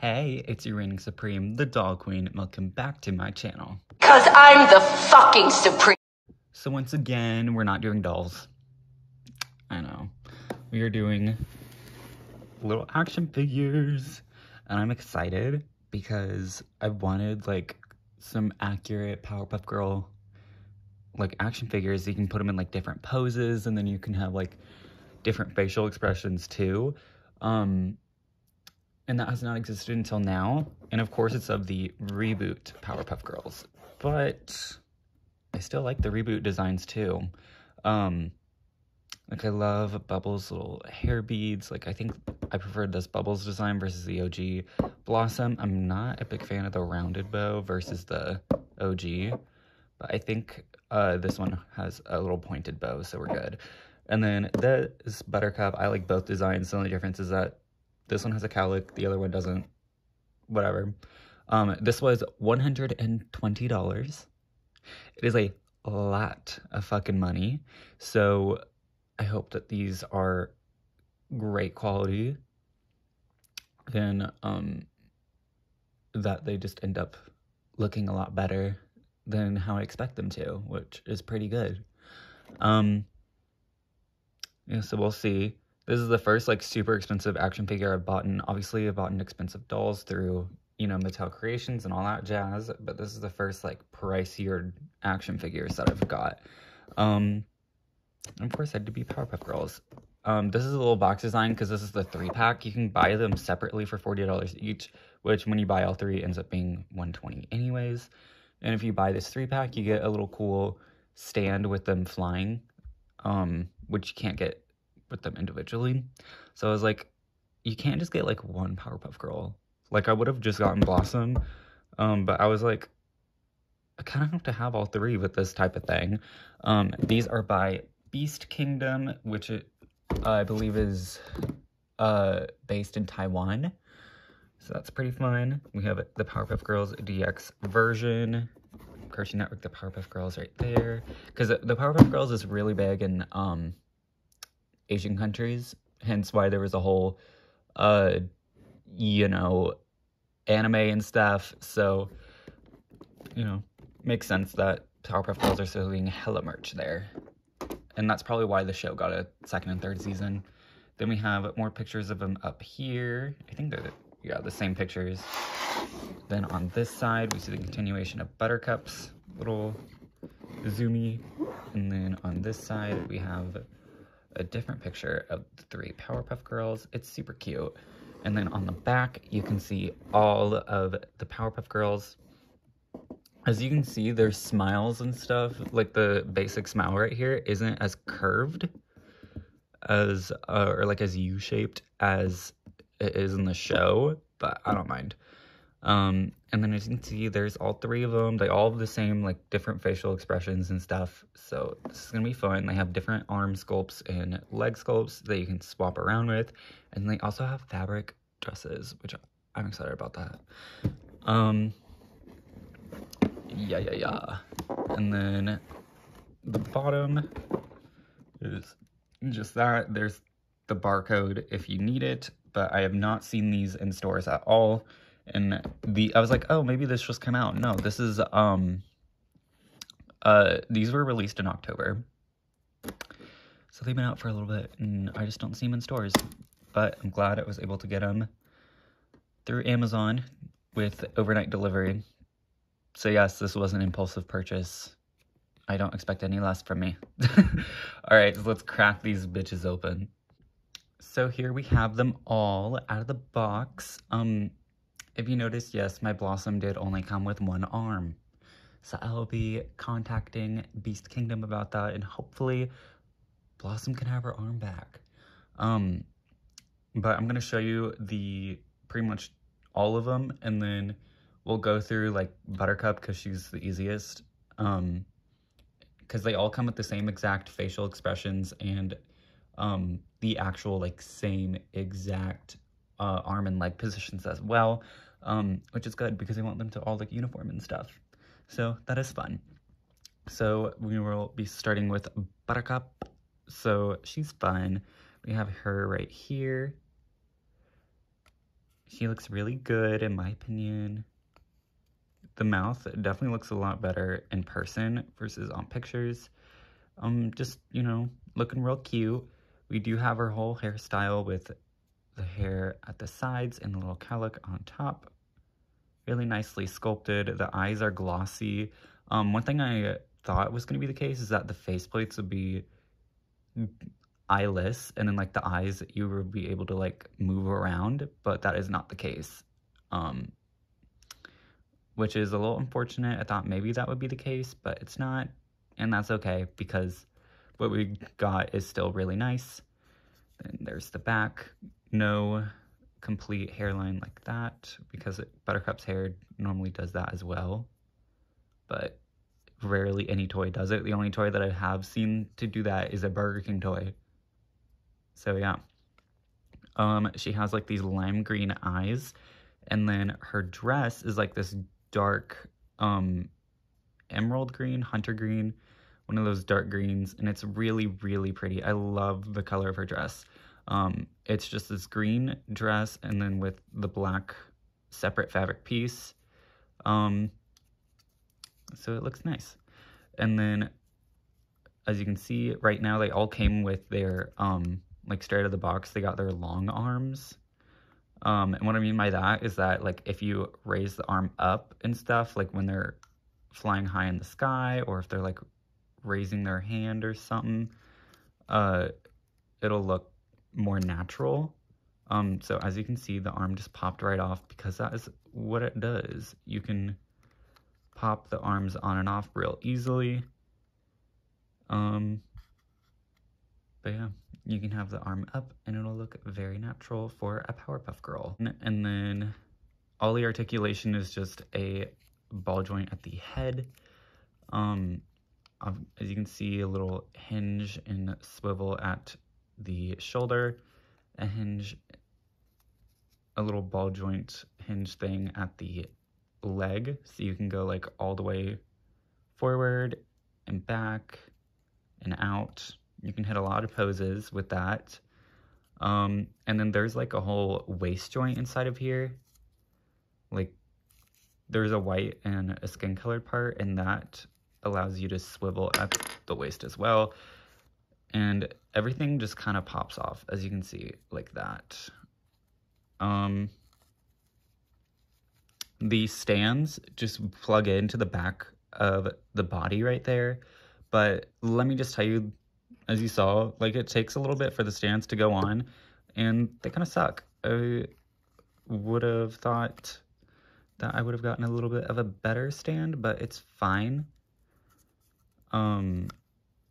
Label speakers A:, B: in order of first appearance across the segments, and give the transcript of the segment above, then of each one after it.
A: Hey, it's your reigning supreme, the Doll Queen. Welcome back to my channel.
B: 'Cause I'm the fucking supreme.
A: So once again, we're not doing dolls. I know. We are doing little action figures. And I'm excited because I wanted like some accurate Powerpuff Girl like action figures. You can put them in like different poses, and then you can have like different facial expressions too. And that has not existed until now. And of course it's of the reboot Powerpuff Girls. But I still like the reboot designs too. Like I love Bubbles' little hair beads. Like I think I preferred this Bubbles design versus the OG. Blossom, I'm not a big fan of the rounded bow versus the OG. But I think this one has a little pointed bow, so we're good. And then this Buttercup, I like both designs. The only difference is that this one has a cowlick, the other one doesn't. Whatever. This was $120. It is a lot of fucking money. So I hope that these are great quality. And that they just end up looking a lot better than how I expect them to, which is pretty good. Yeah, so we'll see. This is the first, like, super expensive action figure I've bought in. Obviously, I've bought in expensive dolls through, you know, Mattel Creations and all that jazz. But this is the first, like, pricier action figures that I've got. And of course, had to be Powerpuff Girls. This is a little box design because this is the 3-pack. You can buy them separately for $40 each, which when you buy all three ends up being $120 anyways. And if you buy this 3-pack, you get a little cool stand with them flying, which you can't get with them individually. So I was like, you can't just get like one Powerpuff Girl. Like I would have just gotten Blossom, but I was like, I kind of have to have all three with this type of thing. These are by Beast Kingdom, which I believe is based in Taiwan. So that's pretty fun. We have the Powerpuff Girls DX version. Cartoon Network, the Powerpuff Girls right there. Because the Powerpuff Girls is really big in Asian countries. Hence why there was a whole, you know, anime and stuff. So, you know, makes sense that Powerpuff Girls are selling hella merch there. And that's probably why the show got a second and third season. Then we have more pictures of them up here. I think they're, yeah, the same pictures. Then on this side, we see the continuation of Buttercup's little zoomy. And then on this side, we have a different picture of the 3 Powerpuff Girls. It's super cute. And then on the back, you can see all of the Powerpuff Girls. As you can see, their smiles and stuff, like the basic smile right here, isn't as curved as, or like as U-shaped as it is in the show, but I don't mind. And then as you can see, there's all 3 of them. They all have the same, like, different facial expressions and stuff. So this is gonna be fun. They have different arm sculpts and leg sculpts that you can swap around with. And they also have fabric dresses, which I'm excited about that. Yeah. And then the bottom is just that. There's the barcode if you need it, but I have not seen these in stores at all. And I was like, oh, maybe this just came out. No, this is, these were released in October. So they've been out for a little bit, and I just don't see them in stores. But I'm glad I was able to get them through Amazon with overnight delivery. So yes, this was an impulsive purchase. I don't expect any less from me. Alright, so let's crack these bitches open. So here we have them all out of the box. If you noticed, yes, my Blossom did only come with one arm. So I'll be contacting Beast Kingdom about that, and hopefully Blossom can have her arm back. But I'm going to show you pretty much all of them, and then we'll go through, like, Buttercup, because she's the easiest. Because they all come with the same exact facial expressions, and the actual, like, same exact arm and leg positions as well, which is good because I want them to all look uniform and stuff. So that is fun. So we will be starting with Buttercup. So she's fun. We have her right here. She looks really good in my opinion. The mouth definitely looks a lot better in person versus on pictures. Just, you know, looking real cute. We do have her whole hairstyle with the hair at the sides and the little cowlick on top. Really nicely sculpted. The eyes are glossy. One thing I thought was going to be the case is that the faceplates would be eyeless, and then like the eyes you would be able to like move around, but that is not the case. Which is a little unfortunate. I thought maybe that would be the case, but it's not, and that's okay because what we got is still really nice. Then there's the back. No complete hairline like that because Buttercup's hair normally does that as well, but rarely any toy does it. The only toy that I have seen to do that is a Burger King toy. So yeah. She has like these lime green eyes, and then her dress is like this dark emerald green, hunter green, one of those dark greens, and it's really, really pretty. I love the color of her dress. It's just this green dress and then with the black separate fabric piece. So it looks nice. And then as you can see right now, they all came with their like straight out of the box, they got their long arms. And what I mean by that is that like if you raise the arm up and stuff, like when they're flying high in the sky, or if they're like raising their hand or something, it'll look more natural. So as you can see, the arm just popped right off because that is what it does. You can pop the arms on and off real easily. But yeah, you can have the arm up and it'll look very natural for a Powerpuff Girl. And then all the articulation is just a ball joint at the head. As you can see, a little hinge and swivel at the shoulder, a little ball joint hinge thing at the leg, so you can go like all the way forward and back and out. You can hit a lot of poses with that. And then there's like a whole waist joint inside of here. Like there's a white and a skin colored part, and that allows you to swivel at the waist as well. And everything just kind of pops off, as you can see, like that. The stands just plug into the back of the body right there. But let me just tell you, as you saw, like it takes a little bit for the stands to go on, and they kind of suck. I would have thought that I would have gotten a little bit of a better stand, but it's fine.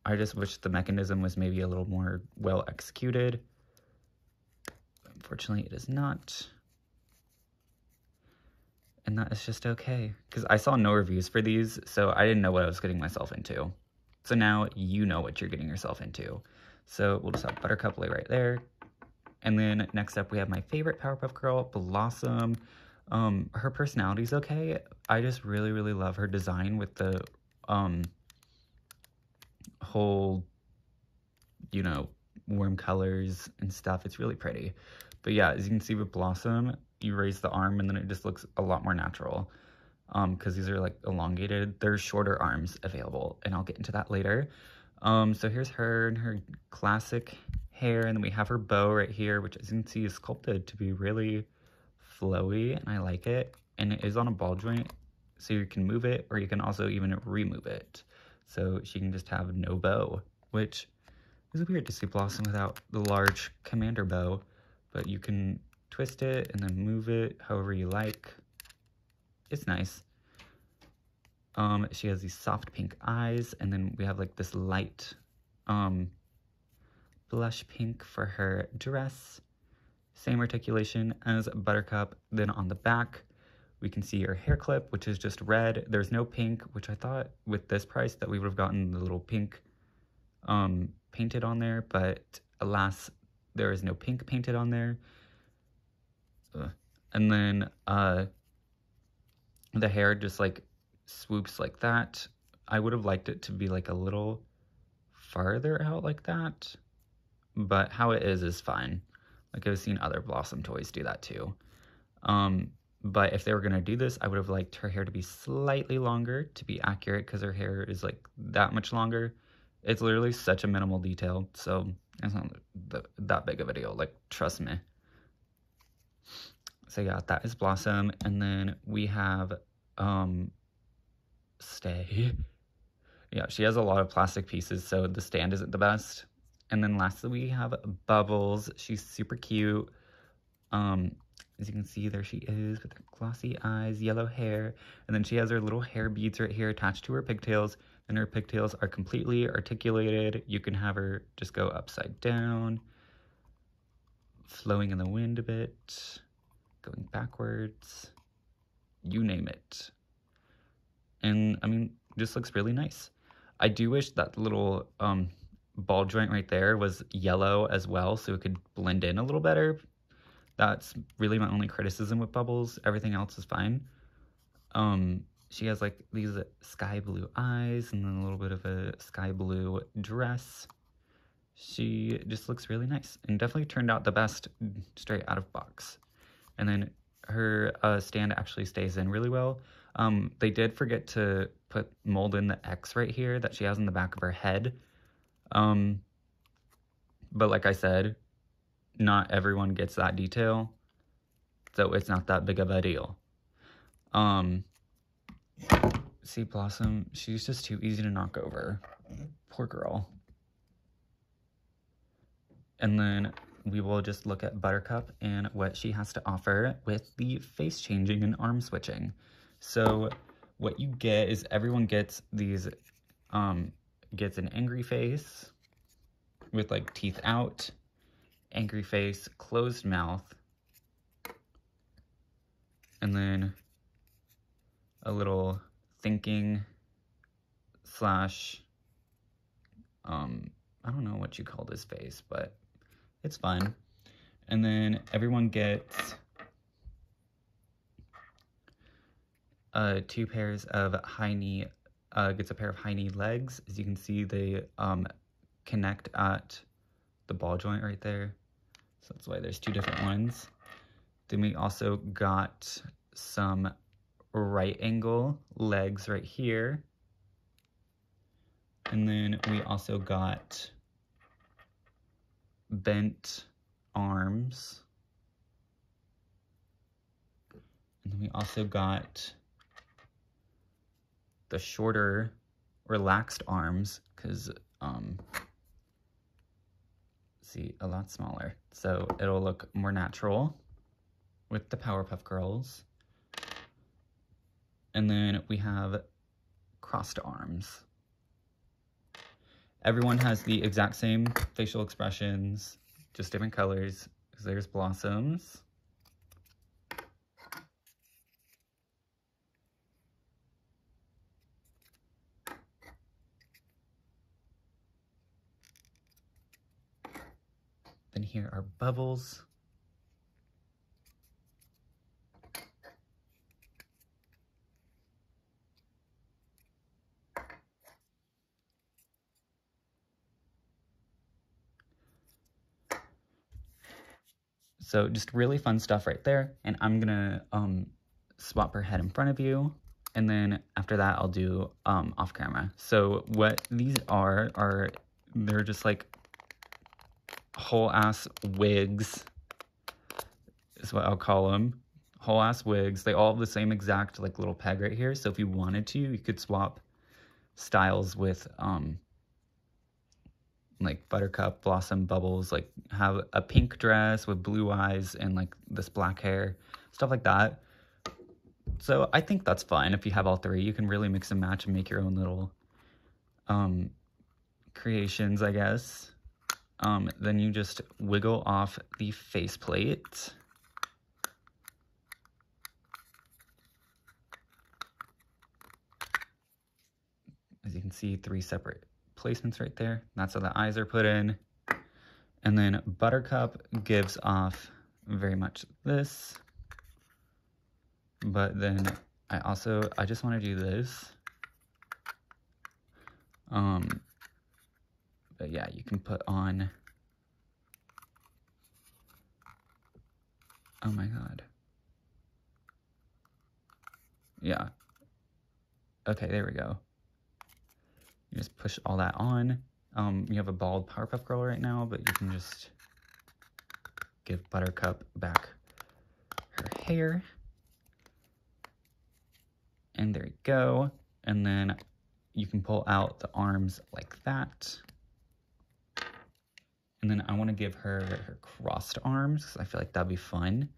A: I just wish the mechanism was maybe a little more well executed. Unfortunately, it is not. And that is just okay, because I saw no reviews for these, so I didn't know what I was getting myself into. So now you know what you're getting yourself into. So we'll just have Buttercup lay right there. And then next up we have my favorite Powerpuff Girl, Blossom. Her personality's okay. I just really, really love her design with the whole, you know, warm colors and stuff. It's really pretty. But yeah, as you can see with Blossom, you raise the arm and then it just looks a lot more natural. Because these are like elongated. There's shorter arms available, and I'll get into that later. So here's her and her classic hair, and then we have her bow right here, which as you can see is sculpted to be really flowy, and I like it. And it is on a ball joint, so you can move it, or you can also even remove it. So she can just have no bow, which is weird to see Blossom without the large commander bow, but you can twist it and then move it however you like. It's nice. She has these soft pink eyes, and then we have like this light blush pink for her dress. Same articulation as Buttercup. Then on the back, we can see her hair clip, which is just red. There's no pink, which I thought with this price that we would have gotten the little pink painted on there, but alas, there is no pink painted on there. And then the hair just like swoops like that. I would have liked it to be like a little farther out like that, but how it is fine. Like I've seen other Blossom toys do that too. But if they were going to do this, I would have liked her hair to be slightly longer to be accurate, because her hair is like that much longer. It's literally such a minimal detail, so it's not that big of a deal, like, trust me. So yeah, that is Blossom. And then we have Stay. Yeah, she has a lot of plastic pieces, so the stand isn't the best. And then lastly, we have Bubbles. She's super cute. As you can see, there she is with her glossy eyes, yellow hair, and then she has her little hair beads right here attached to her pigtails, and her pigtails are completely articulated. You can have her just go upside down, flowing in the wind a bit, going backwards, you name it. And I mean, just looks really nice. I do wish that little ball joint right there was yellow as well, so it could blend in a little better. That's really my only criticism with Bubbles. Everything else is fine. She has like these sky blue eyes and then a little bit of a sky blue dress. She just looks really nice and definitely turned out the best straight out of box. And then her stand actually stays in really well. They did forget to mold in the X right here that she has in the back of her head. But like I said, not everyone gets that detail, so it's not that big of a deal. See, Blossom, she's just too easy to knock over. Poor girl. And then we will just look at Buttercup and what she has to offer with the face changing and arm switching. So what you get is everyone gets these, gets an angry face with like teeth out, angry face, closed mouth, and then a little thinking slash, I don't know what you call this face, but it's fun. And then everyone gets two pairs of high knee, gets a pair of high knee legs. As you can see, they connect at the ball joint right there. So that's why there's two different ones. Then we also got some right angle legs right here. And then we also got bent arms. And then we also got the shorter relaxed arms, because see, a lot smaller, so it'll look more natural with the Powerpuff Girls. And then we have crossed arms. Everyone has the exact same facial expressions, just different colors. There's Blossom's. Then here are Bubbles. So just really fun stuff right there. And I'm gonna swap her head in front of you. And then after that, I'll do off camera. So what these are they're just like whole ass wigs is what I'll call them. Whole ass wigs. They all have the same exact like little peg right here. So if you wanted to, you could swap styles with like Buttercup, Blossom, Bubbles, like have a pink dress with blue eyes and like this black hair, stuff like that. So I think that's fun. If you have all three, you can really mix and match and make your own little creations, I guess. Then you just wiggle off the faceplate. As you can see, 3 separate placements right there. That's how the eyes are put in. And then Buttercup gives off very much this. But then I just want to do this. But yeah, you can put on, oh my God. Yeah. Okay, there we go. You just push all that on. You have a bald Powerpuff Girl right now, but you can just give Buttercup back her hair. And there you go. And then you can pull out the arms like that. And then I want to give her her crossed arms because I feel like that'd be fun.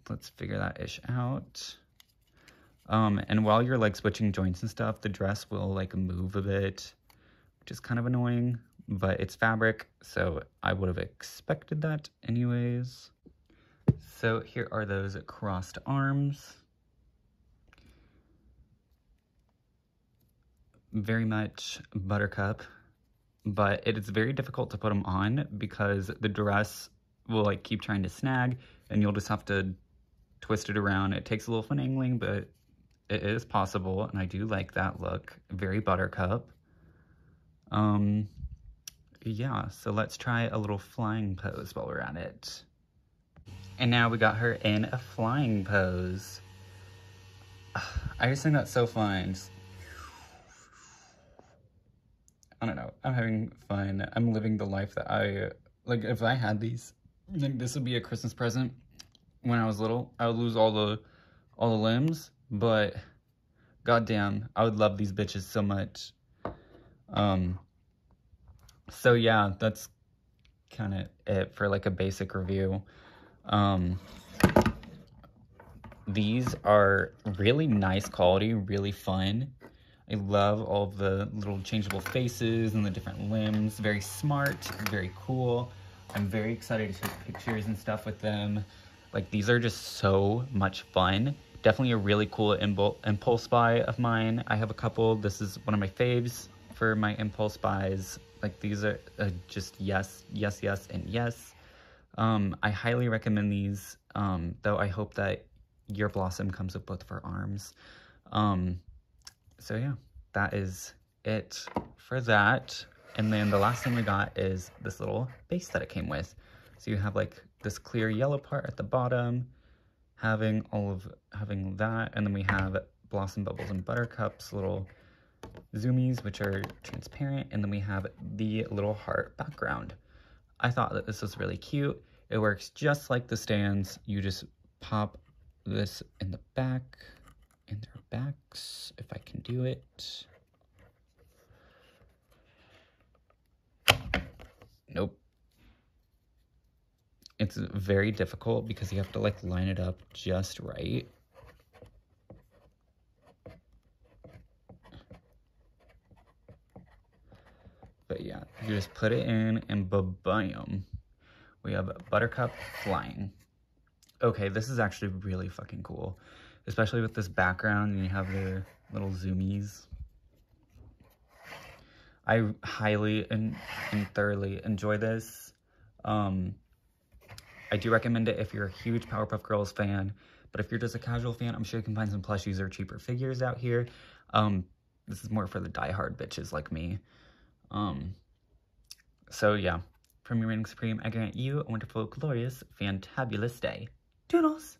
A: Let's figure that ish out. And while you're like switching joints and stuff, the dress will like move a bit, which is kind of annoying, but it's fabric, so I would have expected that anyways. So here are those crossed arms. Very much Buttercup, but it is very difficult to put them on because the dress will like keep trying to snag and you'll just have to twist it around. It takes a little finagling, but it is possible, and I do like that look. Very Buttercup. Yeah, so let's try a little flying pose while we're at it. And now we got her in a flying pose. I just think that's so fun. I don't know, I'm having fun. I'm living the life that I, like if I had these, like this would be a Christmas present. When I was little, I would lose all the limbs, but goddamn, I would love these bitches so much. So yeah, that's kind of it for like a basic review. These are really nice quality, really fun. I love all of the little changeable faces and the different limbs. Very smart, very cool. I'm very excited to take pictures and stuff with them. Like, these are just so much fun. Definitely a really cool impulse buy of mine. I have a couple. This is one of my faves for my impulse buys. Like, these are just yes, yes, yes, and yes. I highly recommend these, though I hope that your Blossom comes with both of her arms. So yeah, that is it for that. And then the last thing we got is this little base that it came with. So you have like this clear yellow part at the bottom, having that, and then we have Blossom, Bubbles, and Buttercup's little zoomies, which are transparent, and then we have the little heart background. I thought that this was really cute. It works just like the stands. You just pop this in the back, in their backs, if I can do it. Nope. It's very difficult because you have to like line it up just right. But yeah, you just put it in and ba-bam. We have Buttercup flying. Okay, this is actually really fucking cool. Especially with this background and you have their little zoomies. I highly and thoroughly enjoy this. I do recommend it if you're a huge Powerpuff Girls fan, but if you're just a casual fan, I'm sure you can find some plushies or cheaper figures out here. This is more for the diehard bitches like me. So yeah, from your Reigning Supreme, I grant you a wonderful, glorious, fantabulous day. Toodles!